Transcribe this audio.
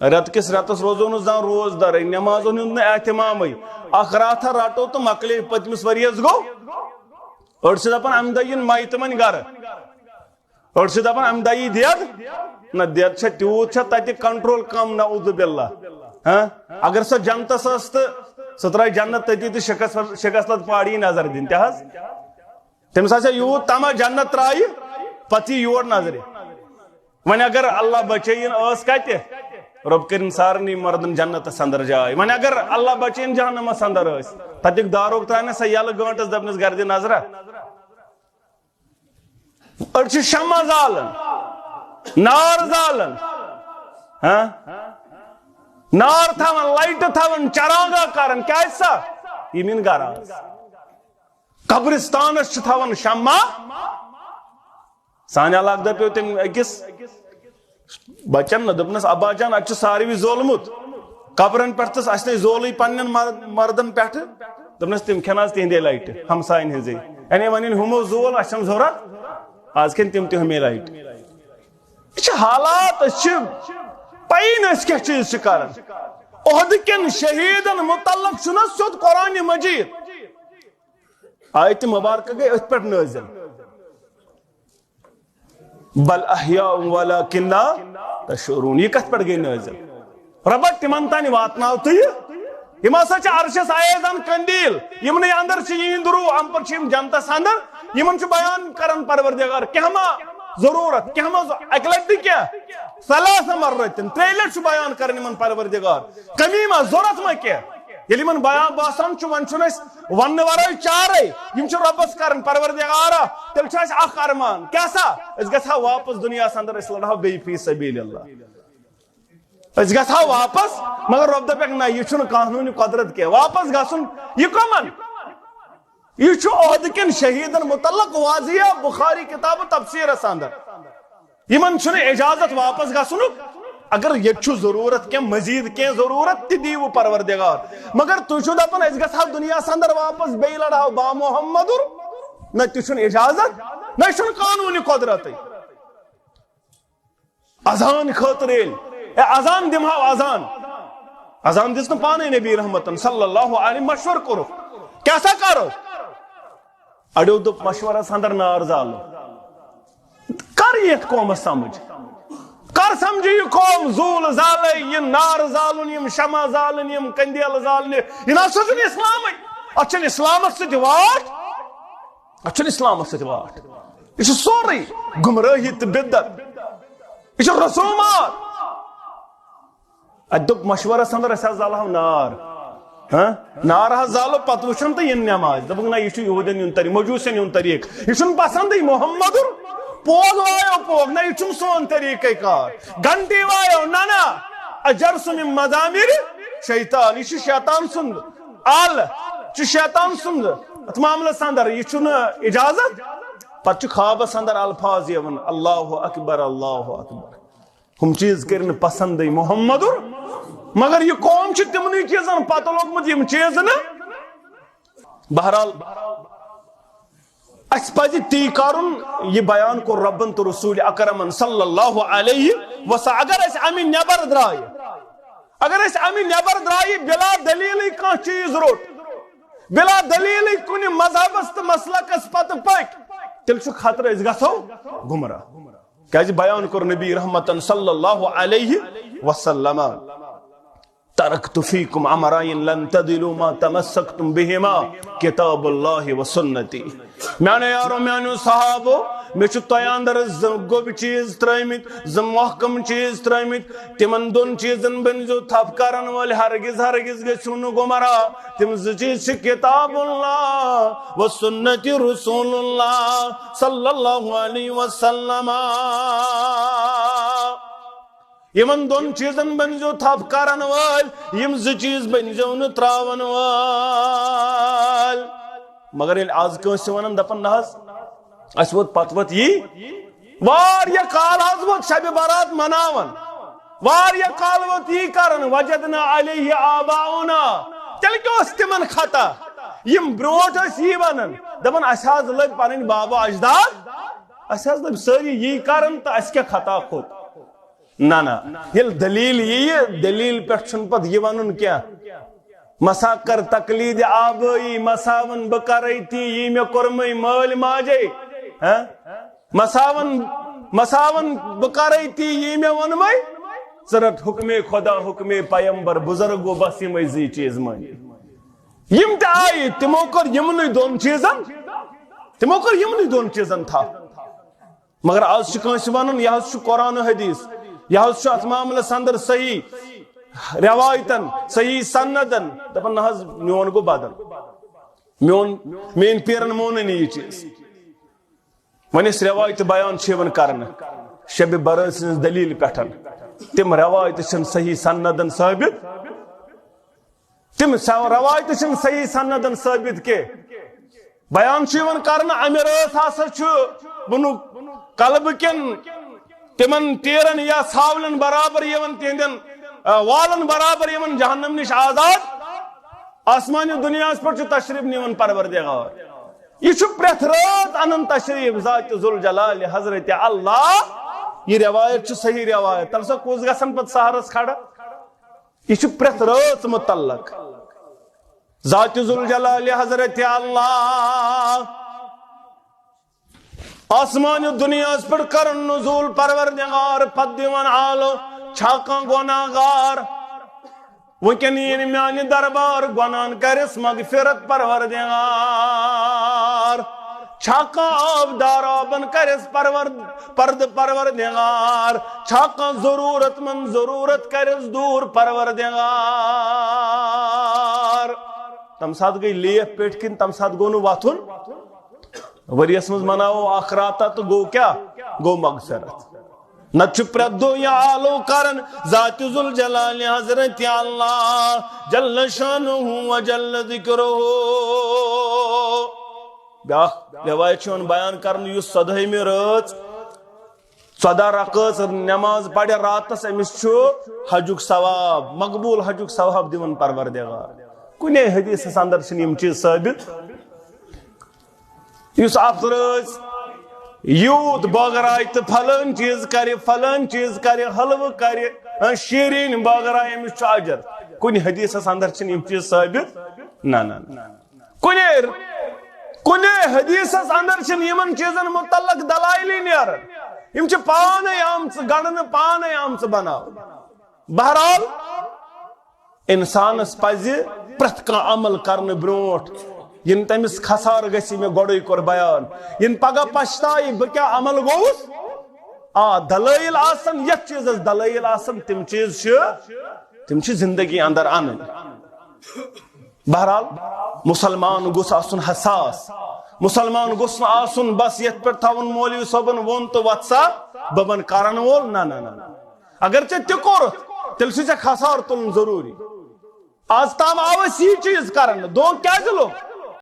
رت کس رتس روزو زان روز دار نمازوں ہند اہتمام اخ راتھا رٹو تو مکلے پتمس وریس گو أڑ چھِ دپان امہِ دۄہ یِن مایتٕمن گرٕ أڑ چھِ دپان امہِ دۄہ یی دید نہ دید چھےٚ تیوٗت چھےٚ تتہِ کنٹرول کم نعوذ باللہ ہاں اگر سۄ جنتس ٲس تہٕ سۄ ترٛایہِ جنت تٔتی تہٕ شکست پاڑی نظر دِنۍ تہِ حظ تٔمِس آسہِ یوٗت تما جنت ترٛایہِ پتہٕ یی یور نظرِ وۄنۍ اگر اللہ بچٲیِن ٲس کتہِ رب کرن سارنی مردن جنتس اندر جاے وۄنۍ اگر اللہ بچٲیِن جہنمس اندر ٲسۍ تتیُک داروگ ترٛایہِ نہ سۄ یلہٕ گٲنٹس دپنس گرِ دِ نظرا أڑۍ چھِ شمع زالن نار زالن ہاں نار تھاون لایٹہٕ تھاون چراغا کران کیازِ سا یِم یِن گرٕ آز قبرستانس چھِ تھاون شمع سانہِ علاقہٕ دپیو تٔمۍ أکِس بچن نہ دوٚپنس ابا جان اتہِ چھُ ساروی زولمُت قبرن پٮ۪ٹھ تس اسہِ نے زولٕے پننٮ۪ن مردن پٮ۪ٹھٕ دوٚپنس تِم کھٮ۪ن آز تِہنٛدے لایٹہِ ہمساین ہٕنٛزے یعنی وۄنۍ یِن ہُمو زول اسہِ چھنہٕ ضروٗرت آز کھٮ۪ن تِم تہِ ہُمے لایٹہِ یہِ چھِ حالات أسۍ چھِ پَیی نہٕ أسۍ کیٛاہ چیٖز چھِ کران عہدٕ کٮ۪ن شہیٖدن متعلق چھُنہ سیوٚد قرآنِ مجیٖد آیتہِ مبارکہ گٔے أتھۍ پٮ۪ٹھ نٲزِل بل احیاء ولکن لا تشعرون یہ کتھ پٮ۪ٹھ گٔے نٲزِل ربا تِمن تانۍ واتناو تہٕ یہِ یِم ہسا چھِ عرشس آیزان قندیل یِمنٕے اندر چھِ یِہِنٛدۍ روح ام پتہٕ چھِ یِم جنتس اندر یِمن چھُ بیان کران پروردگار کینٛہہ ما ضروٗرت کینٛہہ ما اکہِ لٹہِ نہٕ کینٛہہ ثلاث مرتن ترٛیٚیہِ لٹہِ چھُ بیان کران یِمن پروردگار کمی ما ضروٗرت ما کینٛہہ ییٚلہِ یِمن بیان باسان چھُ وۄنۍ چھُنہٕ أسۍ وننہٕ ورٲے چارے یِم چھِ رۄبس کران پروردگارا تیٚلہِ چھُ اَسہِ اکھ ارمان کیٛاہ سا أسۍ گژھٕ ہاو واپس دُنیاہس اندر أسۍ لڑہو بیٚیہِ فی سبیل اللہ أسۍ گژھٕ ہاو واپس مگر رۄب دپیکھ نہ یہِ چھُنہٕ قانوٗنہِ قۄدرت کینٛہہ واپس گژھُن یہِ کٕمن یہ چھُ عہدٕ کٮ۪ن شہیٖدن متعلق واضح بخاری کتاب تفسیرس اندر یِمن چھُنہٕ اجازت واپس گژھنُک اگر ییٚتہِ چھُ ضروٗرت کینٛہہ مزیٖد کینٛہہ ضروٗرت تہِ دِیِو پروردگار مگر تُہۍ چھِو دپان أسۍ گژھٕ ہاو دُنیاہس اندر واپس بیٚیہِ لڑہو با محمدُر نہ تہِ چھُنہٕ اجازت نہ چھُنہٕ قانوٗنہِ قۄدرتٕے اذان خٲطرٕ ییٚلہِ اذان دِمہو اذان دِژ نہٕ پانے نبی رحمتن صلی اللہ علیہ مشور کوٚرُکھ کیٛاہ سا کرو اڑیو دوٚپ مشورس اندر نار زالو کر یتھ قومس سمجھ کر سمجھِ یہِ قوم زوٗل زالے یہِ نار زالُن یِم شمع زالٕنۍ یِم قندیل زالنہِ یہِ نہ سا چھُنہٕ اسلامٕے اتھ چھنہٕ اسلامس سۭتۍ واٹھ اتھ چھنہٕ اسلامس سۭتۍ واٹھ یہِ چھُ سورُے گمرٲہی تہٕ بدعت یہِ چھُ رسومات اتہِ دوٚپ مشورس اندر أسۍ حظ زالہو نار نار حظ زالو پتہٕ وٕچھُن تہٕ یِن نٮ۪ماز دوٚپُکھ نہ یہِ چھُ یہوٗدٮ۪ن ہُنٛد طریٖقہٕ مجوٗسن ہُنٛد طریٖقہٕ یہِ چھُنہٕ پسنٛدٕے محمدُر پوگ وایو پوگ نہ یہ چھُنہٕ سون طریٖقے کار گھنٹی وایو نہ اجر سُنٛد یِم مزامِر شیطان یہ چھُ شیطان سُنٛد آل چھُ شیطان سُنٛد اتھ معاملس اندر یہ چھُنہٕ اجازت پتہٕ چھُ خوابس اندر الفاظ یِوان اللہ اکبر اللہ اکبر ہُم چیٖز کٔرۍ نہٕ پسنٛدٕے محمدُر مگر یہ قوم چھِ تِمنٕے چیٖزن پتہٕ لوگمُت یِم چیٖز نہٕ بہرحال اس پزِ تی کرُن یہ بیان کوٚر ربن تہٕ رسول اکرمن صلی اللہ علیہ وسلم اگر أسۍ امہِ نٮ۪بر درٛایہِ بلا دلیٖلٕے کانٛہہ چیٖز روٚٹ بلا دلیٖلٕے کُنہِ مذہبس تہٕ مسلکس پتہٕ پٔکۍ تیٚلہِ چھُ خطرٕ أسۍ گژھو گمراہ کیازِ بیان کوٚر نبی رحمتن صلی اللہ علیہ وسلم ترکت فیکم امرین لن تضلوا ما تمسکتم بہما کتاب اللہ و سنتی میانے یارو میانو صحابو میں چھُ تۄہہِ اندر زٕ گوٚب چیٖز ترٲمٕتۍ زٕ محکم چیٖز ترٲمٕتۍ تِمن دۄن چیٖزن بٔنزِو تھپھ کرن وٲلۍ ہرگز ہرگز گٔژھِو نہٕ گمراہ تِم زٕ چیٖز چھِ کتاب اللہ و سنت رسول اللہ صلی اللہ علیہ وسلم یمن دون چیزن بنزو تھپ کرن وال یم زٕ چیز بنزو نہٕ تراون وال مگر ییٚلہِ آز کٲنٛسہِ ونان دپان نہ حظ اَسہِ ووت پتہٕ ووت یی واریاہ کال حظ ووت شبِ برات مناون واریاہ کال ووت یی کران وجدنا علیہ آباؤنا تیٚلہِ کیٛاہ اوس تِمن خطا یم برونٛٹھ ٲسۍ یی ونان دپان اَسہِ حظ لٔگۍ پنٕنۍ بابا اجداد اَسہِ حظ لٔگۍ سٲری یی کران تہٕ اَسہِ کیٛاہ خطا کھوٚت نا نا یل دلیل یہ دلیل پہ پت یہ ون کیا مسا کر تقلید آبائی مساون بکرتی یہ میں کورمے مال ماجے مساون بکرتی یہ میں ونمے ثرت حکم خدا حکم پیمبر بزرگو بس یہ زی چیز مانی یم تہ آئی تمو کر یمن دون چیزن تھا مگر آج کنس ون یہ قرآن حدیث یہ ات معاملس اندر صحیح روایتن صحیح سندن دپن نہ میون گو بدل مین پیرن مون یہ چیز ون اس روایت بیان کرن شب برات سن دلیل پہ تم روایت صحیح سندن ثابت تم روایت صحیح سندن ثابت کے بیان کرن امر ہسا بنو قلب کن تمن تیرن یا ساولن برابر تہندین والن برابر جہنم نش آزاد آسمانی دنیا پہ تشریف نیون پروردگار یہ پریت رات انن تشریف ذات ذوالجلال حضرت اللہ یہ روایت صحیح روایت تم سا کس گھن پہ سہرس کھڑا یہ پریت رات متعلق ذات ذوالجلال حضرت اللہ آسمانی دنیا پر کرن نزول پروردگار پت دیوان عالو چھاکاں گناہگار وکن میانی دربار گناہن کرس مغفرت پروردگار چھاکاں آبدار آبن کرس پرد پروردگار چھاکاں ضرورت من ضرورت کرس دور پروردگار تم ساتھ گئی لیف پیٹ کن تم ساتھ گونو واتھن وریس مز مناو آخراتا تو گو کیا گو مغفرت نچ پردو یا آلو کرن ذات ذوالجلال حضرت اللہ جل شانہ و جل ذکرہ روایت چون بیان کرن یس صدہی میں رات صدا رقص نماز پڑھ راتس امس حجک ثواب مقبول حجک ثواب دیون پروردگار کنے حدیث اندر چھن چیز ثابت اس افرز یوت بغرائے تو فلان چیز کرے حلوہ کرے شیرین بغرائے امس اجر کن حدیث اندر چھن چیز ثابت نا کن حدیث اندر چھن یمن چیزن متعلق دلائلی نیرن پانے آمت گڑن پانے آمت بناو بہرحال انسانس پزِ پرت کان عمل کرنے بروٹ ین تمس خسار گسی میں گوڑی کور بیان ین پگہ پشتائی بکیا عمل گوس دلائل آسن یک چیز دلائل آسن تم چیز زندگی اندر آنن بہرحال مسلمان گوس آسن حساس مسلمان گوس آسن بس یت پر تھاون مولوی صبن ون تو واتسا ببن کارن وول نا اگرچہ تکور تل سے خسار تلن ضروری آج تام آوس یہ چیز کرن دو کیا چلو